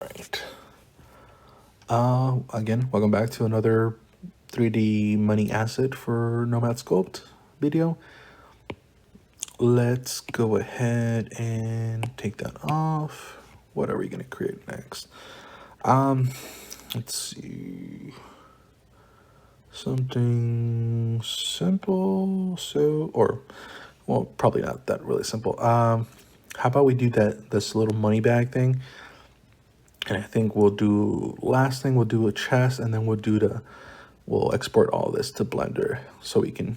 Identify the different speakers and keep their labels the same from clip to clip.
Speaker 1: right. Again, welcome back to another 3D money asset for Nomad Sculpt video. Let's go ahead and take that off. What are we gonna create next? Let's see. Something simple. Well, probably not that really simple. How about we do this little money bag thing? And I think we'll do we'll do a chest, and then we'll export all this to Blender so we can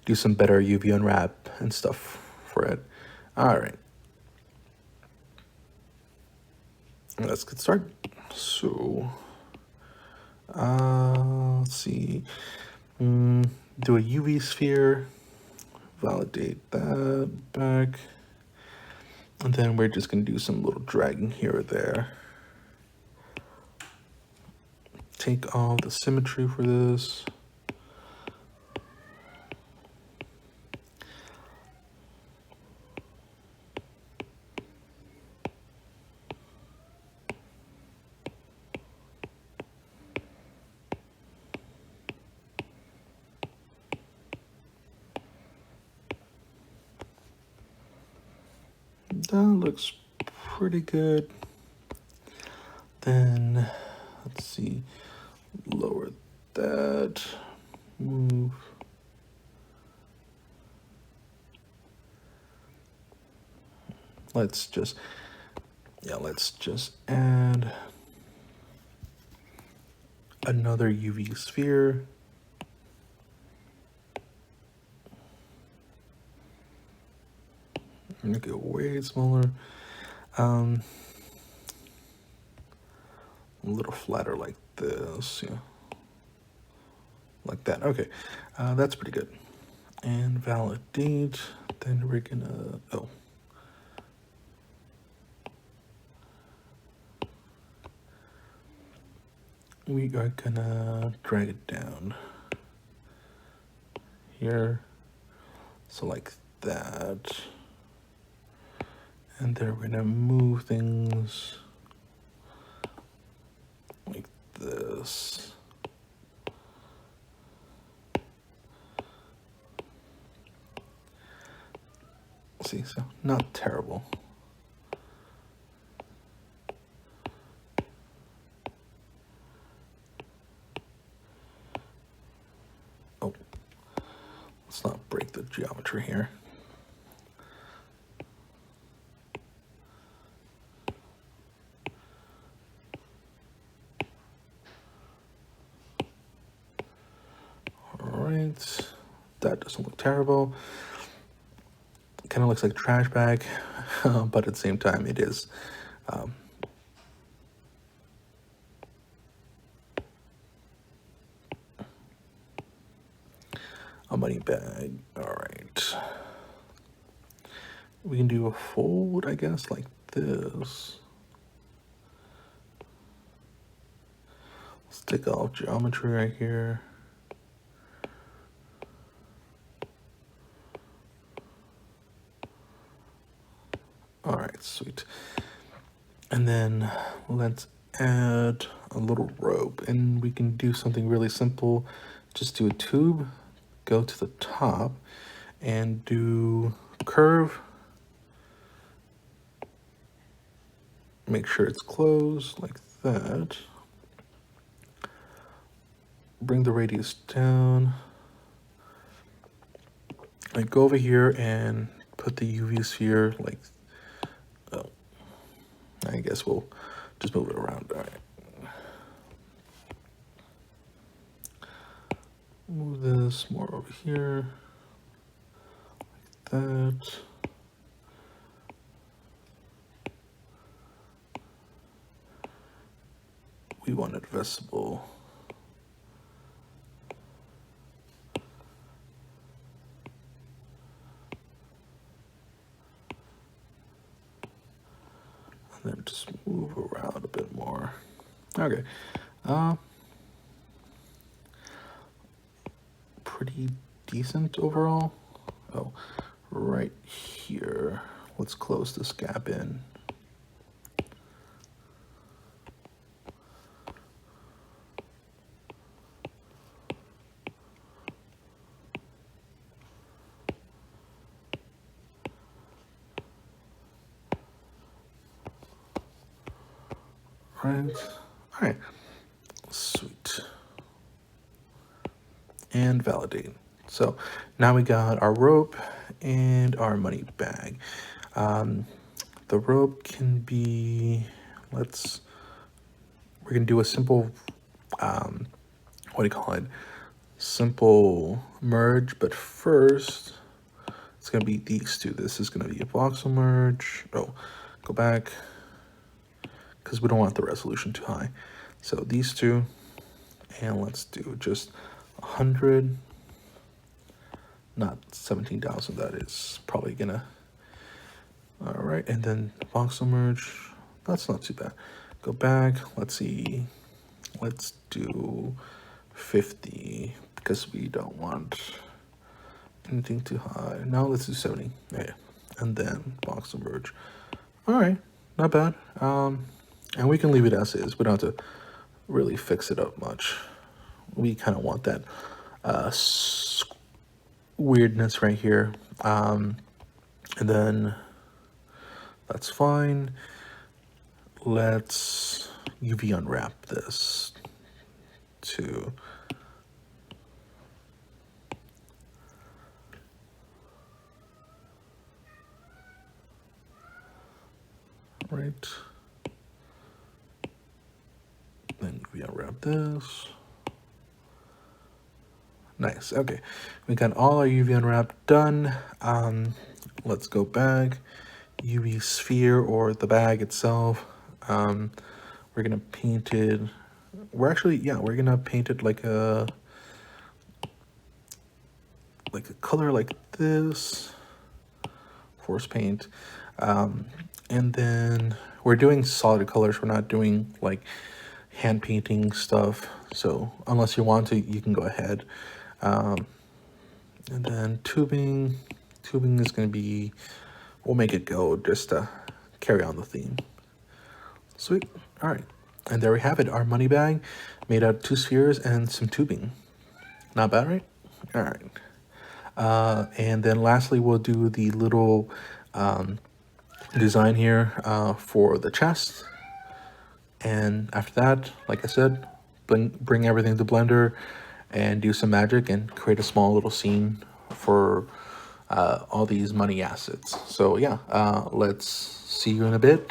Speaker 1: do some better UV unwrap and stuff for it. All right, let's get started. So, let's see. Do a UV sphere, validate that back, and then we're just gonna do some little dragging here or there. Take off the symmetry for this. That looks pretty good. Then, let's see, lower that, move. Let's just add another UV sphere. Make it way smaller. A little flatter like this, yeah. Like that, okay. That's pretty good. And validate, then we're gonna, we are gonna drag it down here. So like that. And then we're gonna move things like this. See, so not terrible. Oh, let's not break the geometry here. That doesn't look terrible. It kind of looks like a trash bag, but at the same time, it is. A money bag. All right. We can do a fold, I guess, like this. Let's take off geometry right here. All right, sweet. And then let's add a little rope, and we can do something really simple. Just do a tube, go to the top, and do curve. Make sure it's closed like that. Bring the radius down. Like go over here and put the UV sphere like, I guess we'll just move it around. All right. Move this more over here, like that. We want it visible. And then just move around a bit more. Okay. Pretty decent overall. Oh, right here. Let's close this gap in. right? All right, sweet. And validate. So now we got our rope and our money bag. The rope can be, we're gonna do a simple, what do you call it? Simple merge, but first it's gonna be these two. This is gonna be a voxel merge. Oh, go back, because we don't want the resolution too high. So these two, and let's do just 100, not 17,000. That is probably gonna, all right. And then voxel merge, that's not too bad. Go back, let's see, let's do 50 because we don't want anything too high. Now let's do 70. Yeah. And then voxel merge. All right, not bad. And we can leave it as is. We don't have to really fix it up much. We kind of want that weirdness right here. And then that's fine. Let's UV unwrap this to right. Then UV unwrap this. Nice. Okay, we got all our UV unwrap done. Let's go back. UV sphere or the bag itself. We're gonna paint it. We're gonna paint it like a color like this. Force paint. And then we're doing solid colors. We're not doing like hand painting stuff. So unless you want to, you can go ahead. And then tubing is going to be, we'll make it gold just to carry on the theme. Sweet. All right. And there we have it. Our money bag made out of 2 spheres and some tubing. Not bad, right? All right. And then lastly, we'll do the little design here for the chest. And after that, like I said, bring everything to Blender and do some magic and create a small little scene for all these money assets. So yeah, let's see you in a bit.